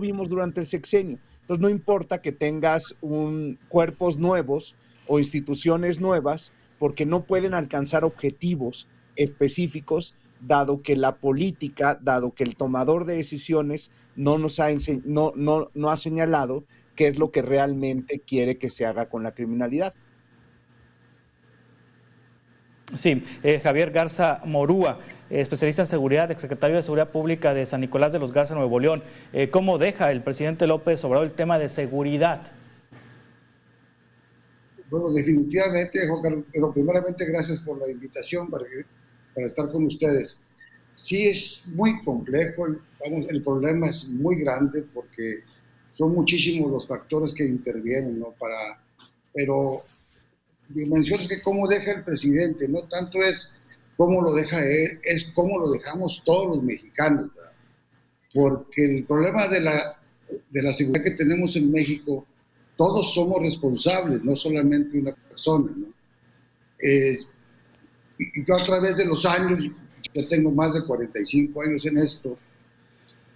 vimos durante el sexenio. Entonces no importa que tengas cuerpos nuevos o instituciones nuevas, porque no pueden alcanzar objetivos específicos, dado que la política, dado que el tomador de decisiones no ha señalado qué es lo que realmente quiere que se haga con la criminalidad. Sí, Javier Garza Morúa, especialista en seguridad, exsecretario de Seguridad Pública de San Nicolás de los Garza, Nuevo León. ¿Cómo deja el presidente López Obrador el tema de seguridad? Bueno, definitivamente, Juan Carlos, pero primeramente gracias por la invitación para estar con ustedes. Sí, es muy complejo, el problema es muy grande porque son muchísimos los factores que intervienen, ¿no? Pero mencionas que cómo deja el presidente, no tanto es cómo lo deja él, es cómo lo dejamos todos los mexicanos, ¿verdad? Porque el problema de la seguridad que tenemos en México, todos somos responsables, no solamente una persona, ¿no? Yo a través de los años, yo tengo más de 45 años en esto,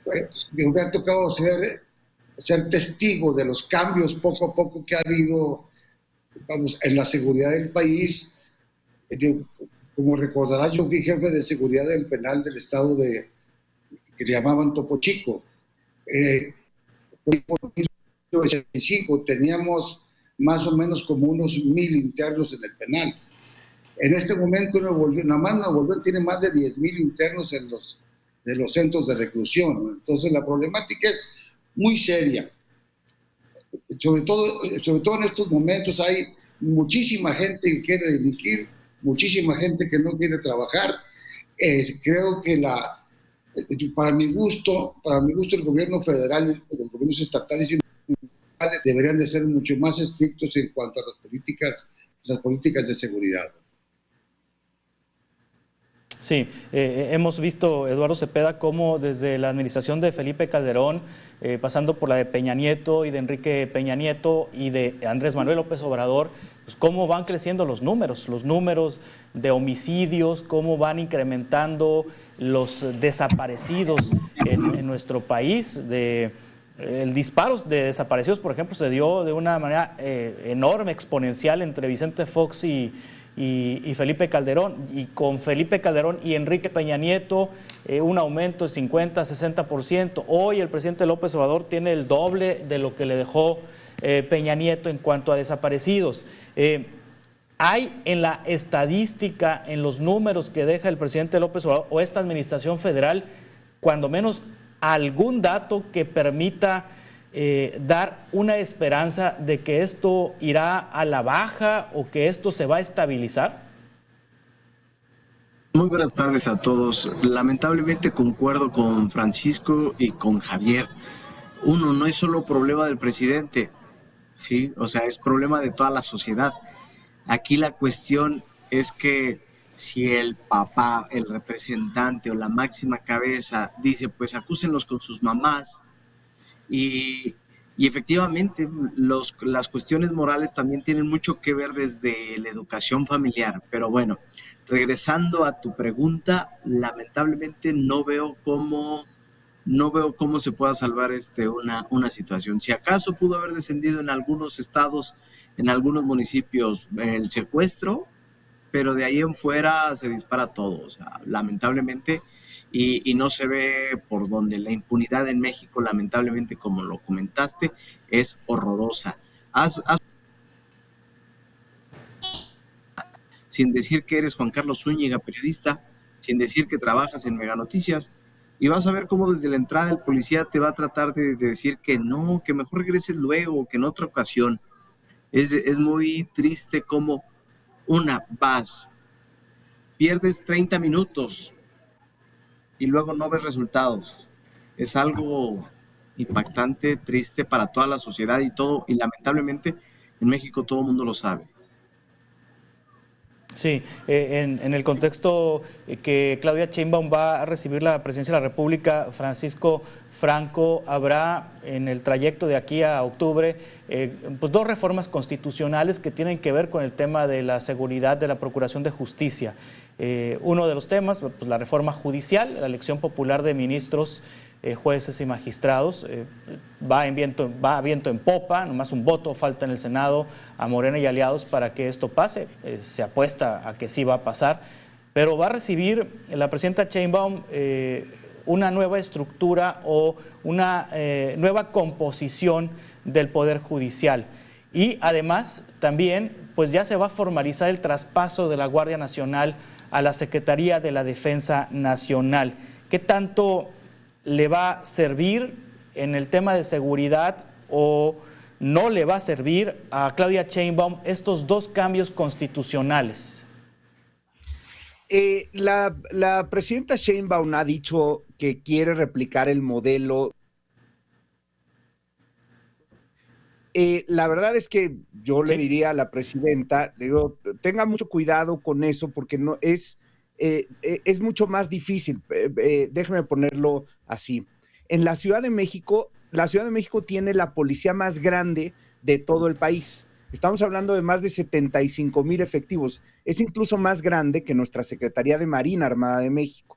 pues, me ha tocado ser testigo de los cambios poco a poco que ha habido, vamos, en la seguridad del país. Como recordarás, yo fui jefe de seguridad del penal del estado que le llamaban Topo Chico. En 1985 teníamos más o menos como unos 1,000 internos en el penal. En este momento Nuevo León tiene más de 10,000 internos de los centros de reclusión, ¿no? Entonces la problemática es muy seria. Sobre todo en estos momentos hay muchísima gente que quiere delinquir, muchísima gente que no quiere trabajar. Creo que para mi gusto el gobierno federal, los gobiernos estatales y municipales deberían de ser mucho más estrictos en cuanto a las políticas de seguridad. Sí, hemos visto, Eduardo Cepeda, cómo desde la administración de Felipe Calderón, pasando por la de Peña Nieto y de Enrique Peña Nieto y de Andrés Manuel López Obrador, pues cómo van creciendo los números de homicidios, cómo van incrementando los desaparecidos en nuestro país. El disparo de desaparecidos, por ejemplo, se dio de una manera enorme, exponencial entre Vicente Fox y Felipe Calderón, y con Felipe Calderón y Enrique Peña Nieto un aumento de 50-60%. Hoy el presidente López Obrador tiene el doble de lo que le dejó Peña Nieto en cuanto a desaparecidos. ¿Hay en la estadística, en los números que deja el presidente López Obrador o esta administración federal, cuando menos algún dato que permita dar una esperanza de que esto irá a la baja o que esto se va a estabilizar? Muy buenas tardes a todos. Lamentablemente concuerdo con Francisco y con Javier. Uno, no es solo problema del presidente, ¿sí? O sea, es problema de toda la sociedad. Aquí la cuestión es que si el papá, el representante o la máxima cabeza dice, pues acúsenlos con sus mamás, y efectivamente las cuestiones morales también tienen mucho que ver desde la educación familiar. Pero bueno, regresando a tu pregunta, lamentablemente no veo cómo se pueda salvar una situación. Si acaso pudo haber descendido en algunos estados, en algunos municipios, el secuestro, pero de ahí en fuera se dispara todo, o sea, lamentablemente, y no se ve por donde. La impunidad en México, lamentablemente, como lo comentaste, es horrorosa. Sin decir que eres Juan Carlos Zúñiga, periodista, sin decir que trabajas en Mega Noticias, y vas a ver cómo desde la entrada el policía te va a tratar de decir que no, que mejor regreses luego, que en otra ocasión. Es muy triste cómo vas, pierdes 30 minutos y luego no ves resultados. Es algo impactante, triste para toda la sociedad y lamentablemente en México todo el mundo lo sabe. Sí, en el contexto que Claudia Sheinbaum va a recibir la presidencia de la República, Francisco Franco, habrá en el trayecto de aquí a octubre pues dos reformas constitucionales que tienen que ver con el tema de la seguridad de la Procuración de Justicia. Uno de los temas, pues la reforma judicial, la elección popular de ministros jueces y magistrados. Va a viento en popa, nomás un voto falta en el Senado a Morena y aliados para que esto pase. Se apuesta a que sí va a pasar, pero va a recibir la presidenta Sheinbaum una nueva estructura o una nueva composición del Poder Judicial. Y además también pues ya se va a formalizar el traspaso de la Guardia Nacional a la Secretaría de la Defensa Nacional. ¿Qué tanto le va a servir en el tema de seguridad o no le va a servir a Claudia Sheinbaum estos dos cambios constitucionales? La presidenta Sheinbaum ha dicho que quiere replicar el modelo. La verdad es que yo le diría a la presidenta, digo, tenga mucho cuidado con eso porque no es mucho más difícil. Déjeme ponerlo así. En la Ciudad de México tiene la policía más grande de todo el país. Estamos hablando de más de 75,000 efectivos. Es incluso más grande que nuestra Secretaría de Marina Armada de México.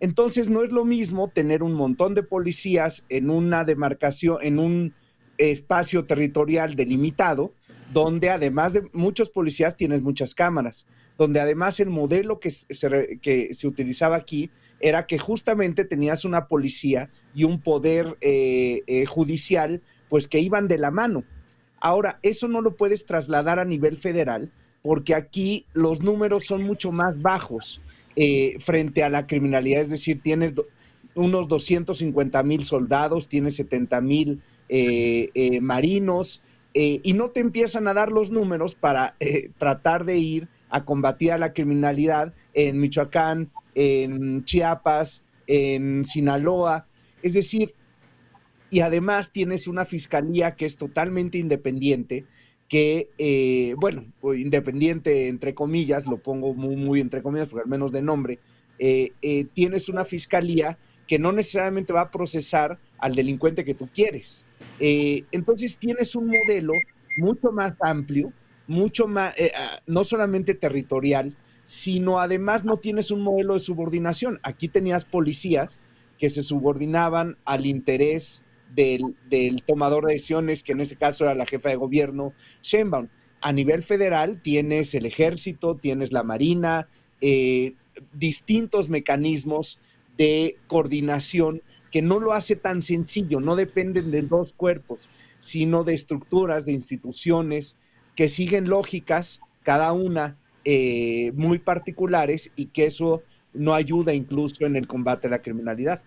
Entonces no es lo mismo tener un montón de policías en una demarcación, en un espacio territorial delimitado, donde además de muchos policías tienes muchas cámaras, donde además el modelo que se utilizaba aquí era que justamente tenías una policía y un poder judicial pues que iban de la mano. Ahora, eso no lo puedes trasladar a nivel federal porque aquí los números son mucho más bajos frente a la criminalidad, es decir, tienes unos 250,000 soldados, tienes 70,000 marinos, y no te empiezan a dar los números para tratar de ir a combatir a la criminalidad en Michoacán, en Chiapas, en Sinaloa. Es decir, y además tienes una fiscalía que es totalmente independiente, que, independiente entre comillas, lo pongo muy, muy entre comillas, porque al menos de nombre, tienes una fiscalía que no necesariamente va a procesar al delincuente que tú quieres. Entonces tienes un modelo mucho más amplio, mucho más, no solamente territorial, sino además no tienes un modelo de subordinación. Aquí tenías policías que se subordinaban al interés del tomador de decisiones, que en ese caso era la jefa de gobierno, Sheinbaum. A nivel federal tienes el ejército, tienes la marina, distintos mecanismos de coordinación que no lo hace tan sencillo, no dependen de dos cuerpos, sino de estructuras, de instituciones que siguen lógicas, cada una muy particulares, y que eso no ayuda incluso en el combate a la criminalidad.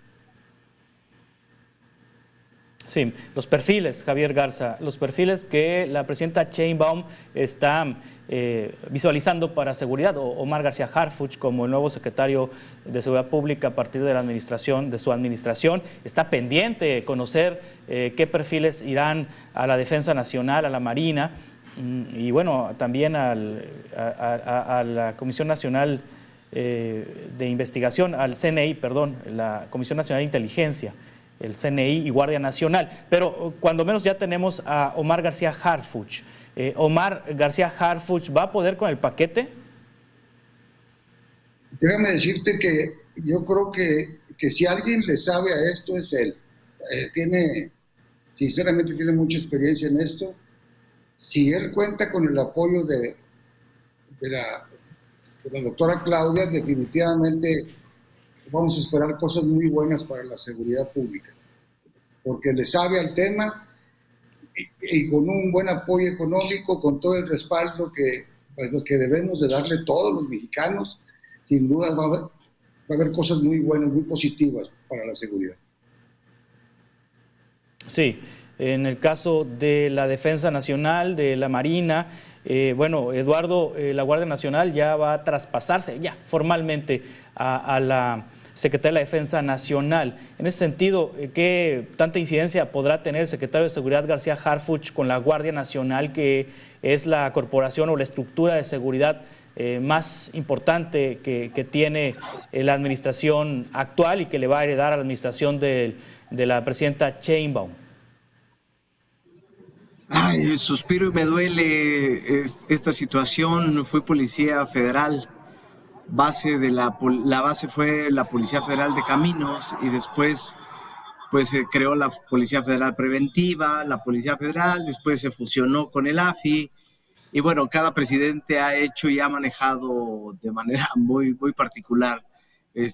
Sí, los perfiles, Javier Garza, los perfiles que la presidenta Sheinbaum está visualizando para seguridad. Omar García Harfuch, como el nuevo secretario de Seguridad Pública a partir de su administración, está pendiente de conocer qué perfiles irán a la Defensa Nacional, a la Marina, y bueno, también a la Comisión Nacional de Investigación, al CNI, perdón, la Comisión Nacional de Inteligencia, el CNI y Guardia Nacional. Pero cuando menos ya tenemos a Omar García Harfuch. Omar García Harfuch, ¿va a poder con el paquete? Déjame decirte que yo creo que si alguien le sabe a esto es él. Sinceramente tiene mucha experiencia en esto. Si él cuenta con el apoyo de la doctora Claudia, definitivamente vamos a esperar cosas muy buenas para la seguridad pública, porque le sabe al tema y con un buen apoyo económico, con todo el respaldo que debemos de darle todos los mexicanos, sin duda va a haber cosas muy buenas, muy positivas para la seguridad. Sí, en el caso de la Defensa Nacional, de la Marina, Eduardo, la Guardia Nacional ya va a traspasarse ya formalmente a la Secretaría de la Defensa Nacional. En ese sentido, ¿qué tanta incidencia podrá tener el secretario de Seguridad García Harfuch con la Guardia Nacional, que es la corporación o la estructura de seguridad más importante que tiene la administración actual y que le va a heredar a la administración de la presidenta Sheinbaum? Ay, suspiro y me duele esta situación. Fui policía federal. La base fue la Policía Federal de Caminos y después pues se creó la Policía Federal Preventiva, la Policía Federal, después se fusionó con el AFI, y bueno, cada presidente ha hecho y ha manejado de manera muy particular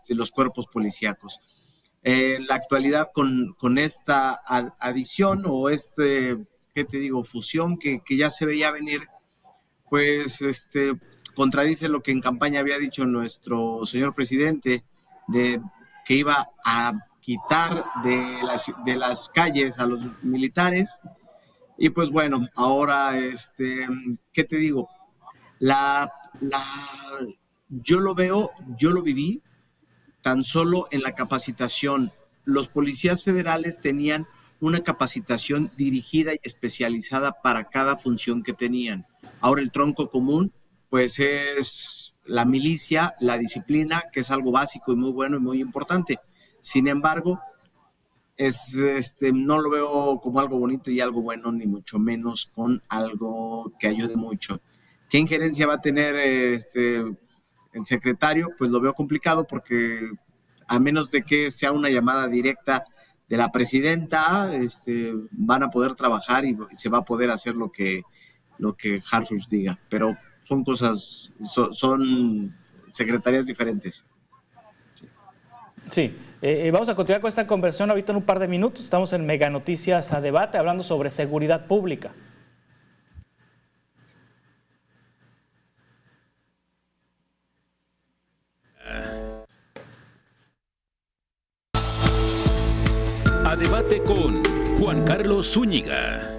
los cuerpos policíacos. En la actualidad, con esta adición o ¿qué te digo?, fusión que ya se veía venir, pues contradice lo que en campaña había dicho nuestro señor presidente, de que iba a quitar de las calles a los militares. Y pues bueno, ahora, ¿qué te digo? Yo lo veo, yo lo viví tan solo en la capacitación. Los policías federales tenían una capacitación dirigida y especializada para cada función que tenían. Ahora el tronco común, pues es la milicia, la disciplina, que es algo básico y muy bueno y muy importante. Sin embargo, no lo veo como algo bonito y algo bueno, ni mucho menos con algo que ayude mucho. ¿Qué injerencia va a tener el secretario? Pues lo veo complicado, porque a menos de que sea una llamada directa de la presidenta, van a poder trabajar y se va a poder hacer lo que Harfuch diga, pero son cosas, son secretarías diferentes. Sí, vamos a continuar con esta conversación ahorita en un par de minutos. Estamos en Mega Noticias a Debate hablando sobre seguridad pública. A Debate con Juan Carlos Zúñiga.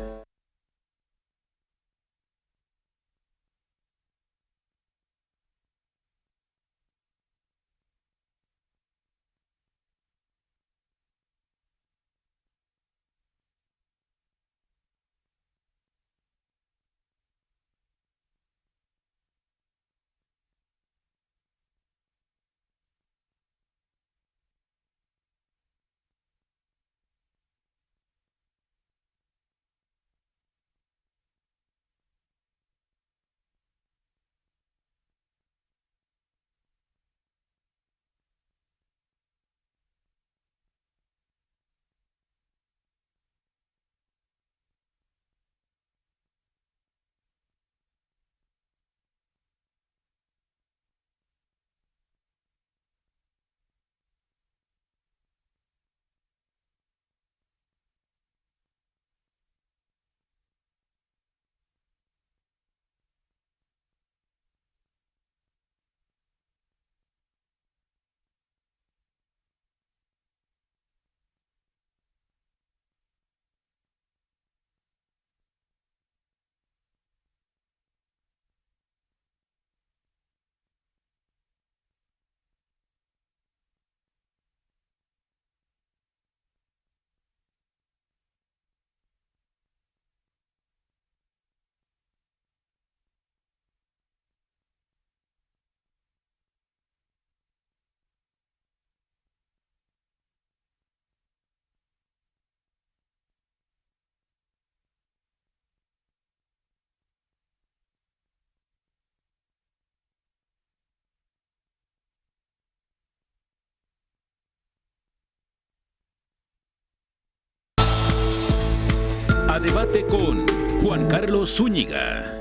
A Debate con Juan Carlos Zúñiga.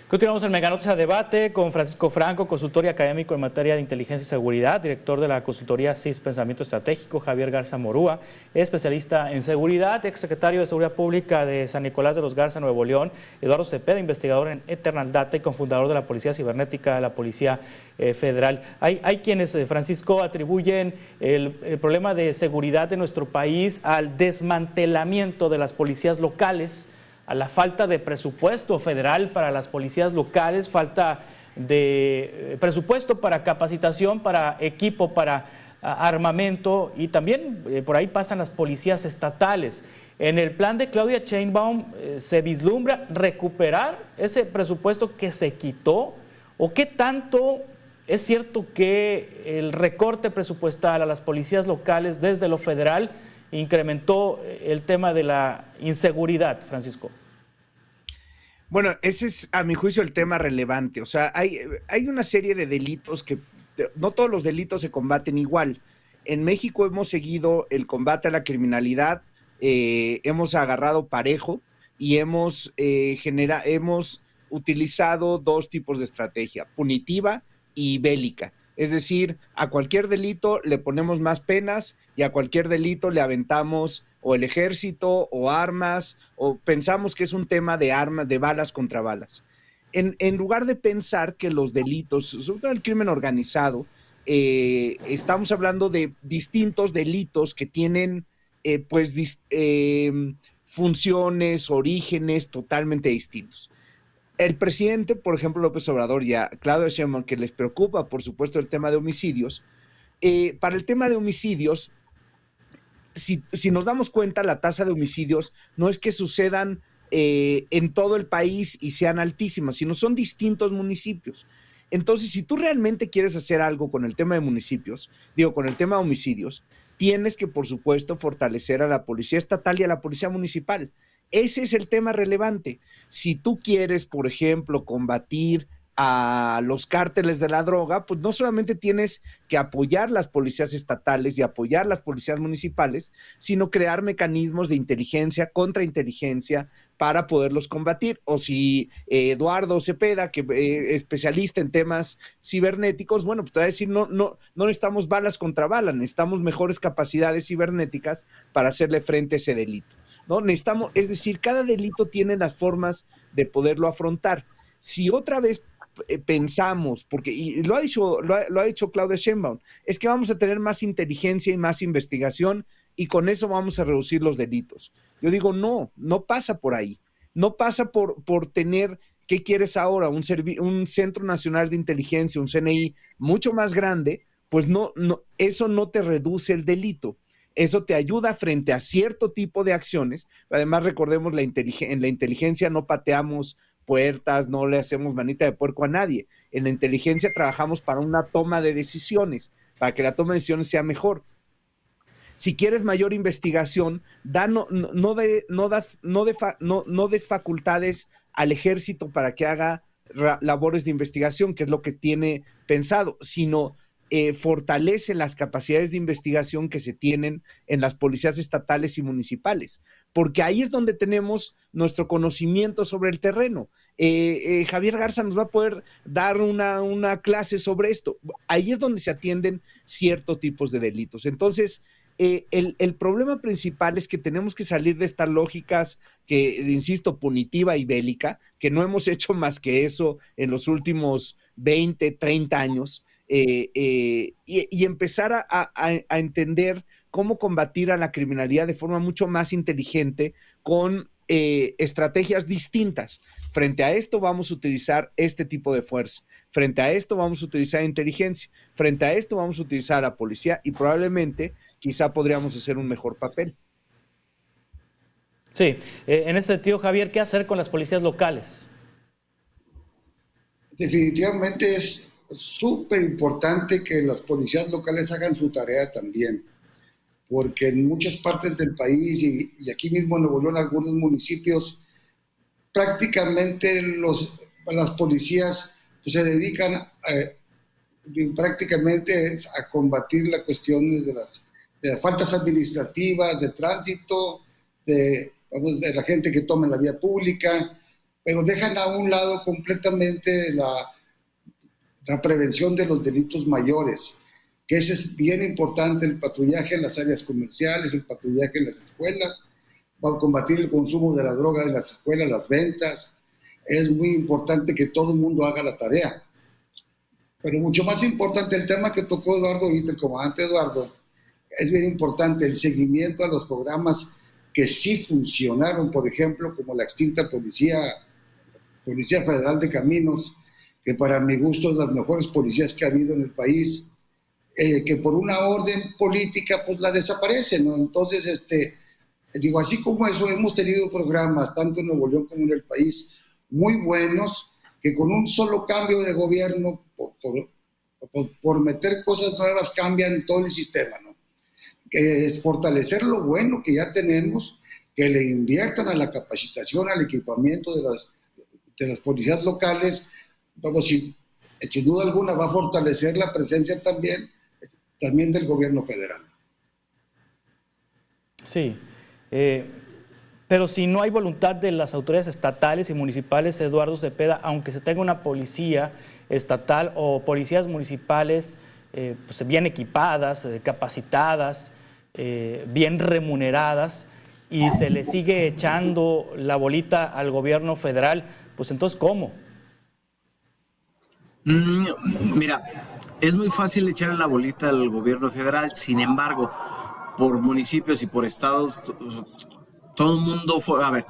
Continuamos en Mega Noticias a Debate con Francisco Franco, consultor y académico en materia de inteligencia y seguridad, director de la consultoría CIS Pensamiento Estratégico, Javier Garza Morúa, especialista en seguridad, exsecretario de Seguridad Pública de San Nicolás de los Garza, Nuevo León, Eduardo Cepeda, investigador en Eternal Data y cofundador de la Policía Cibernética de la Policía Federal. Hay quienes, Francisco, atribuyen el problema de seguridad de nuestro país al desmantelamiento de las policías locales, a la falta de presupuesto federal para las policías locales, falta de presupuesto para capacitación, para equipo, para armamento, y también por ahí pasan las policías estatales. En el plan de Claudia Sheinbaum se vislumbra recuperar ese presupuesto que se quitó, o qué tanto es cierto que el recorte presupuestal a las policías locales desde lo federal incrementó el tema de la inseguridad, Francisco. Bueno, ese es, a mi juicio, el tema relevante. O sea, hay una serie de delitos que no todos los delitos se combaten igual. En México hemos seguido el combate a la criminalidad, hemos agarrado parejo y hemos utilizado dos tipos de estrategia, punitiva y bélica. Es decir, a cualquier delito le ponemos más penas y a cualquier delito le aventamos o el ejército o armas, o pensamos que es un tema de armas, de balas contra balas. En lugar de pensar que los delitos, sobre todo el crimen organizado, estamos hablando de distintos delitos que tienen funciones, orígenes totalmente distintos. El presidente, por ejemplo, López Obrador y a Claudia Sheinbaum, que les preocupa, por supuesto, el tema de homicidios, para el tema de homicidios, si nos damos cuenta, la tasa de homicidios no es que sucedan en todo el país y sean altísimas, sino son distintos municipios. Entonces, si tú realmente quieres hacer algo con el tema de con el tema de homicidios, tienes que, por supuesto, fortalecer a la policía estatal y a la policía municipal. Ese es el tema relevante. Si tú quieres, por ejemplo, combatir a los cárteles de la droga, pues no solamente tienes que apoyar las policías estatales y apoyar las policías municipales, sino crear mecanismos de inteligencia, contrainteligencia, para poderlos combatir. O si Eduardo Cepeda, que es especialista en temas cibernéticos, bueno, pues te va a decir, no necesitamos balas contra balas, necesitamos mejores capacidades cibernéticas para hacerle frente a ese delito, ¿no? Necesitamos, es decir, cada delito tiene las formas de poderlo afrontar. Si otra vez pensamos, porque y lo ha dicho Claudia Sheinbaum, es que vamos a tener más inteligencia y más investigación y con eso vamos a reducir los delitos. Yo digo, no pasa por ahí. No pasa por tener, ¿qué quieres ahora? Un Centro Nacional de Inteligencia, un CNI mucho más grande, pues no, eso no te reduce el delito. Eso te ayuda frente a cierto tipo de acciones. Además, recordemos, en la inteligencia no pateamos puertas, no le hacemos manita de puerco a nadie. En la inteligencia trabajamos para una toma de decisiones, para que la toma de decisiones sea mejor. Si quieres mayor investigación, no des facultades al ejército para que haga labores de investigación, que es lo que tiene pensado, sino fortalece las capacidades de investigación que se tienen en las policías estatales y municipales, porque ahí es donde tenemos nuestro conocimiento sobre el terreno. Javier Garza nos va a poder dar una clase sobre esto. Ahí es donde se atienden ciertos tipos de delitos. Entonces, el problema principal es que tenemos que salir de estas lógicas que, insisto, punitiva y bélica, que no hemos hecho más que eso en los últimos 20, 30 años, y empezar a entender cómo combatir a la criminalidad de forma mucho más inteligente con estrategias distintas. Frente a esto vamos a utilizar este tipo de fuerza, frente a esto vamos a utilizar inteligencia, frente a esto vamos a utilizar a la policía y probablemente quizá podríamos hacer un mejor papel. Sí, en ese sentido, Javier, ¿qué hacer con las policías locales? Definitivamente es súper importante que las policías locales hagan su tarea también, porque en muchas partes del país y aquí mismo en Nuevo León, algunos municipios, prácticamente las policías pues, se dedican prácticamente a combatir las cuestiones de las faltas administrativas, de tránsito, de la gente que toma la vía pública, pero dejan a un lado completamente la prevención de los delitos mayores, que ese es bien importante, el patrullaje en las áreas comerciales, el patrullaje en las escuelas, para combatir el consumo de la droga en las escuelas, las ventas. Es muy importante que todo el mundo haga la tarea. Pero mucho más importante el tema que tocó Eduardo ahorita, el comandante Eduardo, es bien importante el seguimiento a los programas que sí funcionaron, por ejemplo, como la extinta Policía Federal de Caminos, que para mi gusto es las mejores policías que ha habido en el país, que por una orden política pues la desaparecen, ¿no? Entonces, así como eso, hemos tenido programas, tanto en Nuevo León como en el país, muy buenos, que con un solo cambio de gobierno, por meter cosas nuevas, cambian todo el sistema, ¿no? Que es fortalecer lo bueno que ya tenemos, que le inviertan a la capacitación, al equipamiento de las policías locales, sin duda alguna va a fortalecer la presencia también también del gobierno federal. Sí, pero si no hay voluntad de las autoridades estatales y municipales, Eduardo Cepeda, aunque se tenga una policía estatal o policías municipales pues bien equipadas, capacitadas, bien remuneradas, y se le sigue echando la bolita al gobierno federal, pues entonces, ¿cómo? Mira, es muy fácil echarle la bolita al gobierno federal, sin embargo, por municipios y por estados, todo el mundo fue, a ver,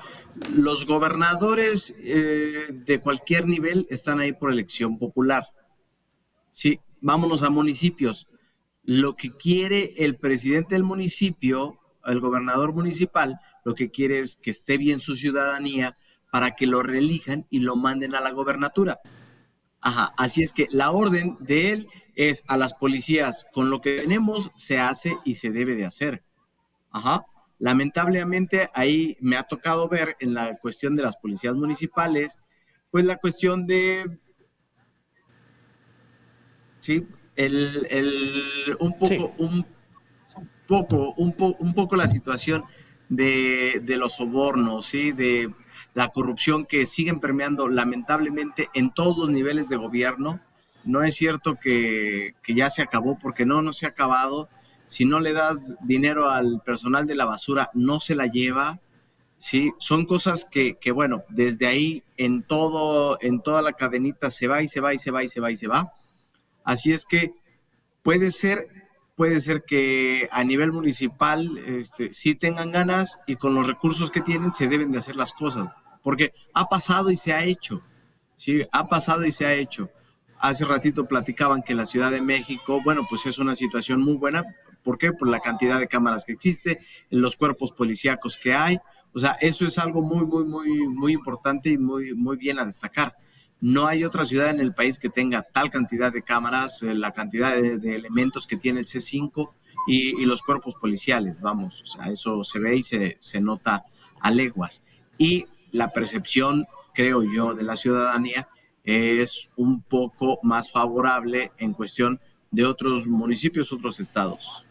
los gobernadores de cualquier nivel están ahí por elección popular. Sí, vámonos a municipios. Lo que quiere el presidente del municipio, el gobernador municipal, lo que quiere es que esté bien su ciudadanía para que lo reelijan y lo manden a la gobernatura. Ajá, así es que la orden de él es a las policías, con lo que tenemos se hace y se debe de hacer. Ajá. Lamentablemente ahí me ha tocado ver en la cuestión de las policías municipales, pues la cuestión de, sí, un poco, sí. un poco la situación de los sobornos, ¿sí? De la corrupción que siguen permeando lamentablemente en todos los niveles de gobierno. No es cierto que ya se acabó, porque no se ha acabado. Si no le das dinero al personal de la basura, no se la lleva. Sí, son cosas que bueno, desde ahí en toda la cadenita se va y se va y se va y se va y se va. Así es que puede ser que a nivel municipal sí tengan ganas, y con los recursos que tienen se deben de hacer las cosas, porque ha pasado y se ha hecho, sí, ha pasado y se ha hecho. Hace ratito platicaban que en la Ciudad de México, bueno, pues es una situación muy buena. ¿Por qué? Por la cantidad de cámaras que existe, los cuerpos policíacos que hay. O sea, eso es algo muy, muy, muy, muy importante y muy, muy bien a destacar. No hay otra ciudad en el país que tenga tal cantidad de cámaras, la cantidad de elementos que tiene el C5 y los cuerpos policiales, vamos, o sea, eso se ve y se nota a leguas. Y la percepción, creo yo, de la ciudadanía es un poco más favorable en cuestión de otros municipios, otros estados.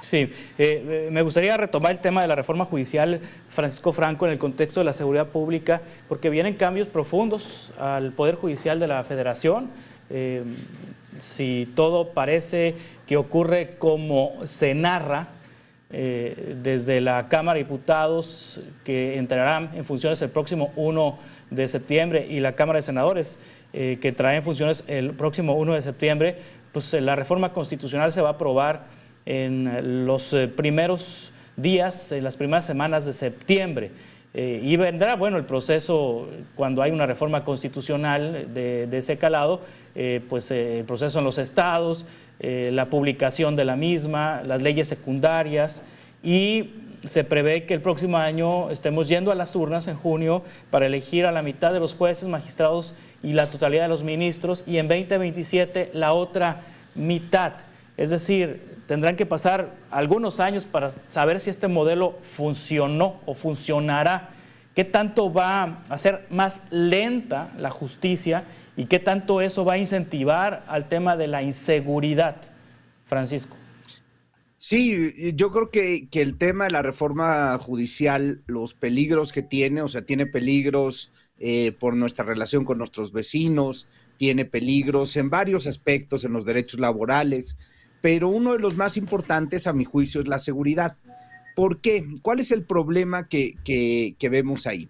Sí, me gustaría retomar el tema de la reforma judicial, Francisco Franco, en el contexto de la seguridad pública, porque vienen cambios profundos al Poder Judicial de la Federación. Si todo parece que ocurre como se narra, desde la Cámara de Diputados, que entrarán en funciones el próximo 1 de septiembre, y la Cámara de Senadores, que entrará en funciones el próximo 1 de septiembre, pues la reforma constitucional se va a aprobar en los primeros días, en las primeras semanas de septiembre. Y vendrá, bueno, el proceso, cuando hay una reforma constitucional de ese calado, pues el proceso en los estados, la publicación de la misma, las leyes secundarias, y se prevé que el próximo año estemos yendo a las urnas en junio para elegir a la mitad de los jueces, magistrados y la totalidad de los ministros, y en 2027 la otra mitad. Es decir, tendrán que pasar algunos años para saber si este modelo funcionó o funcionará, qué tanto va a ser más lenta la justicia y qué tanto eso va a incentivar al tema de la inseguridad. Francisco. Sí, yo creo que el tema de la reforma judicial, los peligros que tiene, o sea, tiene peligros por nuestra relación con nuestros vecinos, tiene peligros en varios aspectos, en los derechos laborales, pero uno de los más importantes, a mi juicio, es la seguridad. ¿Por qué? ¿Cuál es el problema que vemos ahí?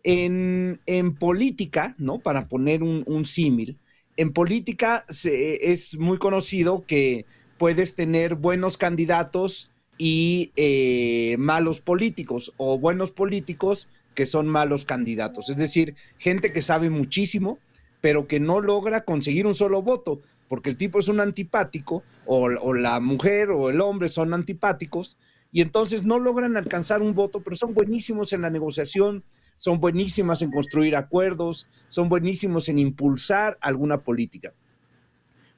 En política, ¿no? Para poner un símil, en política es muy conocido que puedes tener buenos candidatos y malos políticos, o buenos políticos que son malos candidatos. Es decir, gente que sabe muchísimo, pero que no logra conseguir un solo voto, porque el tipo es un antipático, o la mujer o el hombre son antipáticos, y entonces no logran alcanzar un voto, pero son buenísimos en la negociación, son buenísimas en construir acuerdos, son buenísimos en impulsar alguna política.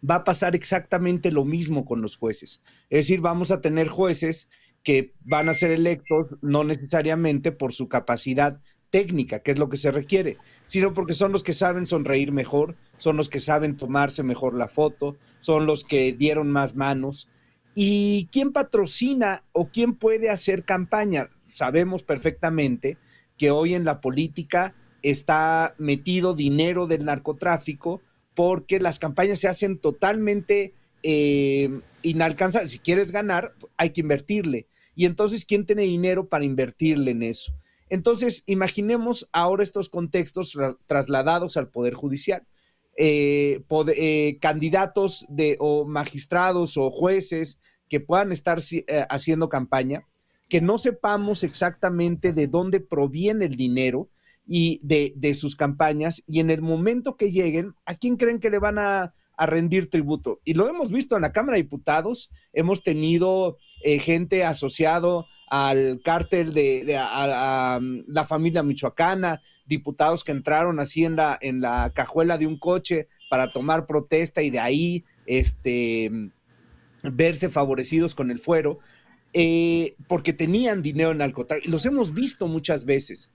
Va a pasar exactamente lo mismo con los jueces. Es decir, vamos a tener jueces que van a ser electos no necesariamente por su capacidad técnica, que es lo que se requiere, sino porque son los que saben sonreír mejor, son los que saben tomarse mejor la foto, son los que dieron más manos. ¿Y quién patrocina o quién puede hacer campaña? Sabemos perfectamente que hoy en la política está metido dinero del narcotráfico porque las campañas se hacen totalmente inalcanzables. Si quieres ganar, hay que invertirle. Y entonces, ¿quién tiene dinero para invertirle en eso? Entonces, imaginemos ahora estos contextos trasladados al Poder Judicial. Candidatos o magistrados o jueces que puedan estar haciendo campaña, que no sepamos exactamente de dónde proviene el dinero y de sus campañas, y en el momento que lleguen, ¿a quién creen que le van a rendir tributo? Y lo hemos visto en la Cámara de Diputados, hemos tenido gente asociado al cártel a la familia michoacana, diputados que entraron así en la cajuela de un coche para tomar protesta y de ahí verse favorecidos con el fuero, porque tenían dinero en narcotráfico. Los hemos visto muchas veces.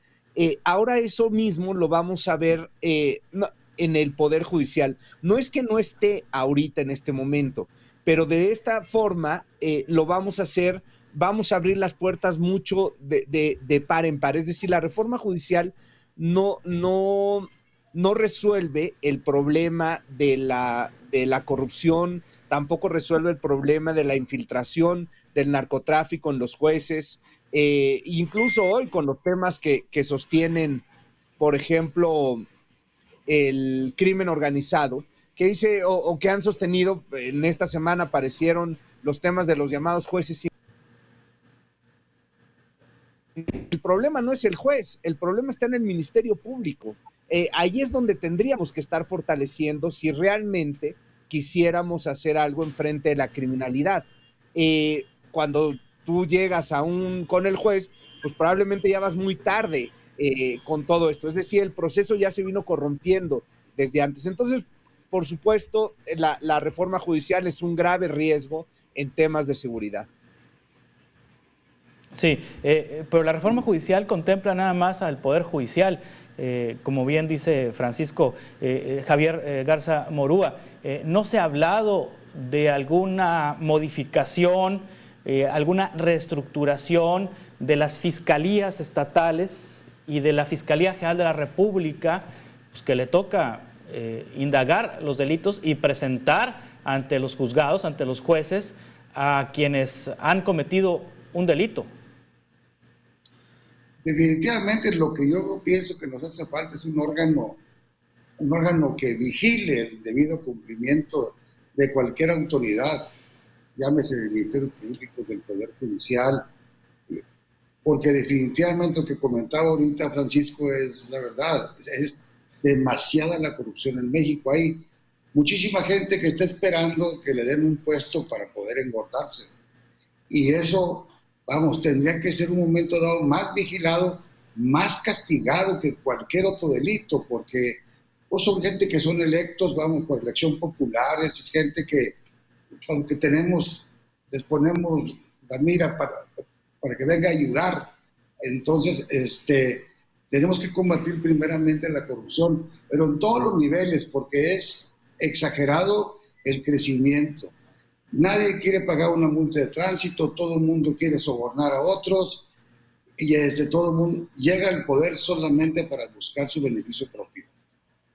Ahora eso mismo lo vamos a ver en el Poder Judicial. No es que no esté ahorita en este momento, pero de esta forma lo vamos a hacer, vamos a abrir las puertas mucho de par en par. Es decir, la reforma judicial no resuelve el problema de la corrupción, tampoco resuelve el problema de la infiltración del narcotráfico en los jueces, incluso hoy con los temas que sostienen, por ejemplo, el crimen organizado, que dice o que han sostenido, en esta semana aparecieron los temas de los llamados jueces. El problema no es el juez, el problema está en el Ministerio Público. Ahí es donde tendríamos que estar fortaleciendo si realmente quisiéramos hacer algo en frente de la criminalidad. Cuando tú llegas con el juez, pues probablemente ya vas muy tarde con todo esto. Es decir, el proceso ya se vino corrompiendo desde antes. Entonces, por supuesto, la reforma judicial es un grave riesgo en temas de seguridad. Sí, pero la reforma judicial contempla nada más al Poder Judicial, como bien dice Francisco Javier Garza Morúa. ¿No se ha hablado de alguna modificación, alguna reestructuración de las fiscalías estatales y de la Fiscalía General de la República, pues, que le toca indagar los delitos y presentar ante los juzgados, ante los jueces, a quienes han cometido un delito? Definitivamente lo que yo pienso que nos hace falta es un órgano que vigile el debido cumplimiento de cualquier autoridad, llámese del Ministerio Público, del Poder Judicial, porque definitivamente lo que comentaba ahorita Francisco es la verdad, es demasiada la corrupción en México. Hay muchísima gente que está esperando que le den un puesto para poder engordarse, y eso, vamos, tendría que ser un momento dado más vigilado, más castigado que cualquier otro delito, porque pues, son gente que son electos, vamos, por elección popular, es gente que, aunque les ponemos la mira para que venga a ayudar. Entonces, tenemos que combatir primeramente la corrupción, pero en todos los niveles, porque es exagerado el crecimiento. Nadie quiere pagar una multa de tránsito, todo el mundo quiere sobornar a otros, y todo el mundo llega al poder solamente para buscar su beneficio propio.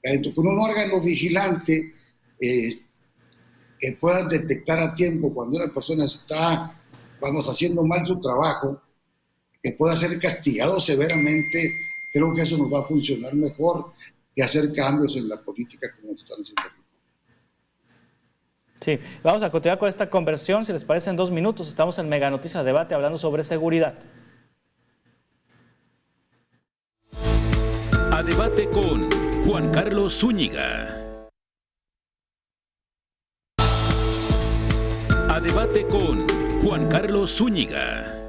Entonces, con un órgano vigilante que pueda detectar a tiempo cuando una persona está, vamos, haciendo mal su trabajo, que pueda ser castigado severamente, creo que eso nos va a funcionar mejor que hacer cambios en la política como están haciendo ahorita. Sí, vamos a continuar con esta conversión, si les parece, en 2 minutos. Estamos en Mega Noticias Debate hablando sobre seguridad. A debate con Juan Carlos Zúñiga. A debate con Juan Carlos Zúñiga.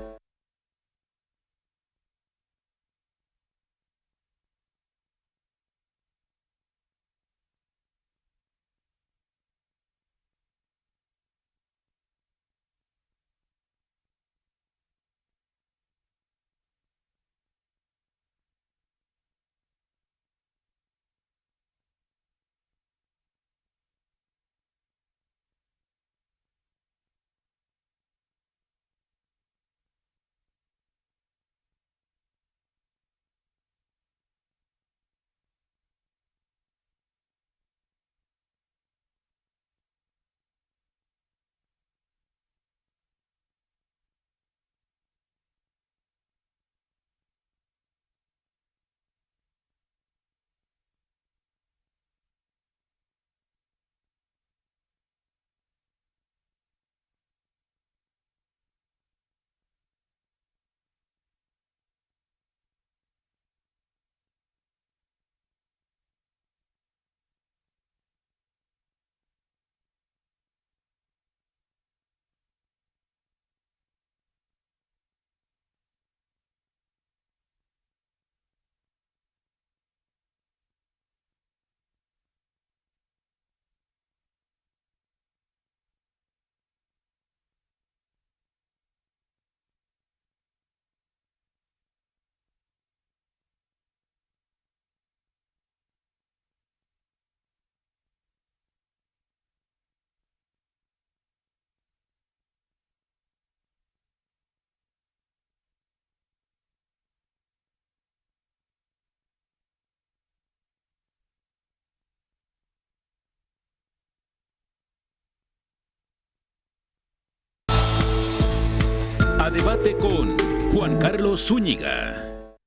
a debate con Juan Carlos Zúñiga.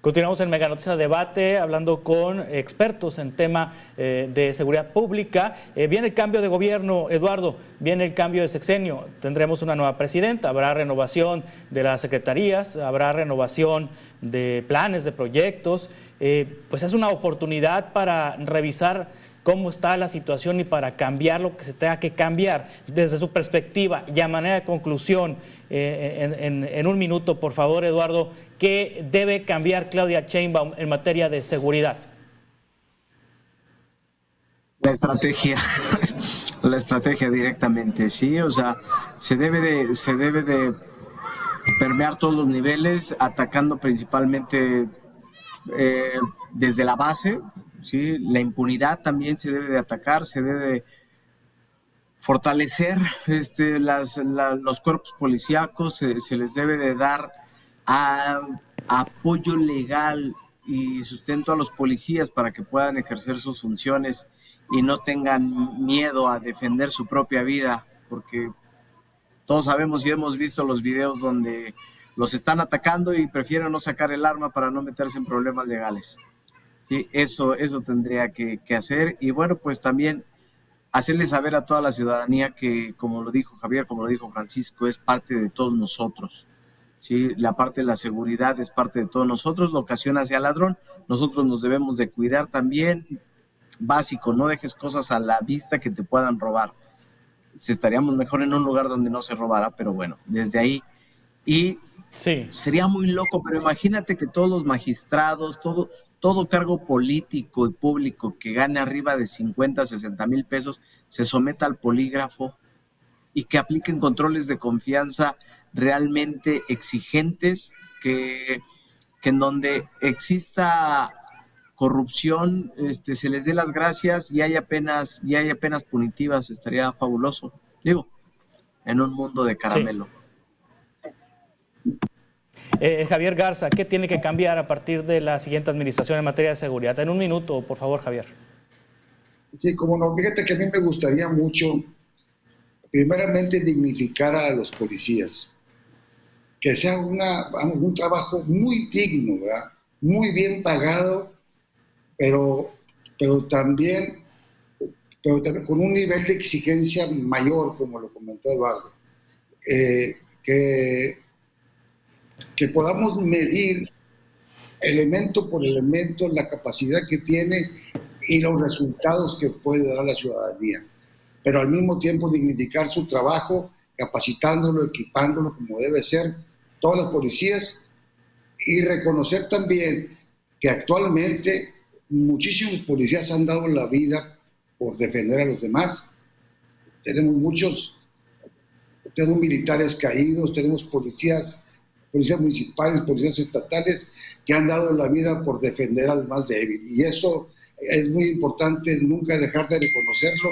Continuamos en Mega Noticias Debate hablando con expertos en tema de seguridad pública. Viene el cambio de gobierno, Eduardo, viene el cambio de sexenio. Tendremos una nueva presidenta, habrá renovación de las secretarías, habrá renovación de planes, de proyectos. Pues es una oportunidad para revisar cómo está la situación y para cambiar lo que se tenga que cambiar desde su perspectiva. Y a manera de conclusión, en un minuto, por favor, Eduardo, ¿qué debe cambiar Claudia Sheinbaum en materia de seguridad? La estrategia directamente, sí, o sea, se debe de permear todos los niveles, atacando principalmente desde la base. Sí, la impunidad también se debe de atacar, se debe de fortalecer los cuerpos policíacos, se les debe de dar apoyo legal y sustento a los policías para que puedan ejercer sus funciones y no tengan miedo a defender su propia vida, porque todos sabemos y hemos visto los videos donde los están atacando y prefieren no sacar el arma para no meterse en problemas legales. Sí, eso tendría que hacer, y bueno, pues también hacerle saber a toda la ciudadanía que, como lo dijo Javier, como lo dijo Francisco, es parte de todos nosotros. Sí, la parte de la seguridad es parte de todos nosotros. La ocasión hacia ladrón, nosotros nos debemos de cuidar también. Básico, no dejes cosas a la vista que te puedan robar. Estaríamos mejor en un lugar donde no se robara, pero bueno, desde ahí. Y sí, sería muy loco, pero imagínate que todos los magistrados, todo cargo político y público que gane arriba de 50, 60 mil pesos se someta al polígrafo y que apliquen controles de confianza realmente exigentes, que en donde exista corrupción se les dé las gracias y haya penas punitivas. Estaría fabuloso, digo, en un mundo de caramelo. Sí. Javier Garza, ¿qué tiene que cambiar a partir de la siguiente administración en materia de seguridad? En un minuto, por favor, Javier. Sí, como no, fíjate que a mí me gustaría mucho, primeramente, dignificar a los policías, que sea un trabajo muy digno, ¿verdad? Muy bien pagado, pero también con un nivel de exigencia mayor, como lo comentó Eduardo, que podamos medir elemento por elemento la capacidad que tiene y los resultados que puede dar a la ciudadanía, pero al mismo tiempo dignificar su trabajo, capacitándolo, equipándolo como debe ser todas las policías, y reconocer también que actualmente muchísimos policías han dado la vida por defender a los demás. Tenemos militares caídos, tenemos policías municipales, policías estatales que han dado la vida por defender al más débil, y eso es muy importante, nunca dejar de reconocerlo,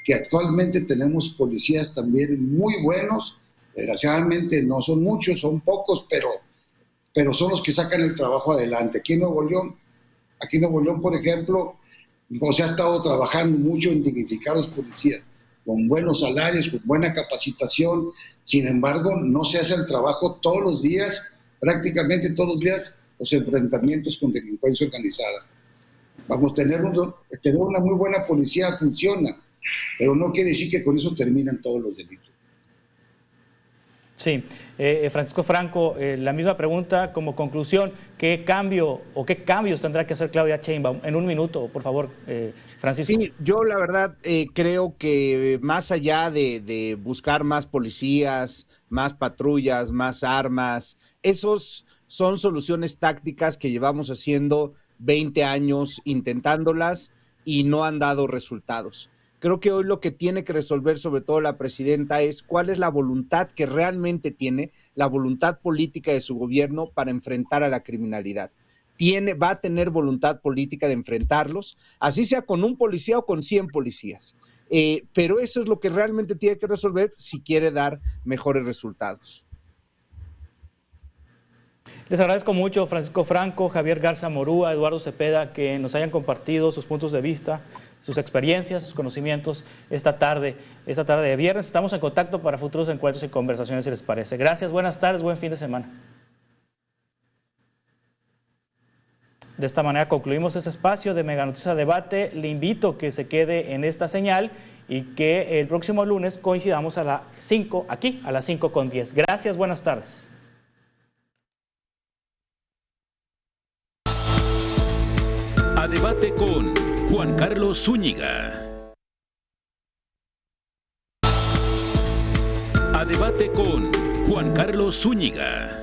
que actualmente tenemos policías también muy buenos. Desgraciadamente no son muchos, son pocos, pero son los que sacan el trabajo adelante. Aquí en Nuevo León, por ejemplo, se ha estado trabajando mucho en dignificar a los policías, con buenos salarios, con buena capacitación. Sin embargo, no se hace el trabajo todos los días, prácticamente todos los días, los enfrentamientos con delincuencia organizada. Tener una muy buena policía funciona, pero no quiere decir que con eso terminan todos los delitos. Sí, Francisco Franco, la misma pregunta como conclusión, ¿qué cambios tendrá que hacer Claudia Sheinbaum? En un minuto, por favor, Francisco. Sí, yo la verdad creo que más allá de buscar más policías, más patrullas, más armas, esos son soluciones tácticas que llevamos haciendo 20 años intentándolas y no han dado resultados. Creo que hoy lo que tiene que resolver sobre todo la presidenta es cuál es la voluntad que realmente tiene, la voluntad política de su gobierno para enfrentar a la criminalidad. Va a tener voluntad política de enfrentarlos, así sea con un policía o con 100 policías. Pero eso es lo que realmente tiene que resolver si quiere dar mejores resultados. Les agradezco mucho, Francisco Franco, Javier Garza Morúa, Eduardo Cepeda, que nos hayan compartido sus puntos de vista sus experiencias, sus conocimientos esta tarde de viernes. Estamos en contacto para futuros encuentros y conversaciones, si les parece. Gracias, buenas tardes, buen fin de semana. De esta manera concluimos este espacio de Mega Noticias Debate. Le invito a que se quede en esta señal y que el próximo lunes coincidamos a las 5, aquí, a las 5:10. Gracias, buenas tardes. A debate con Juan Carlos Zúñiga. A debate con Juan Carlos Zúñiga.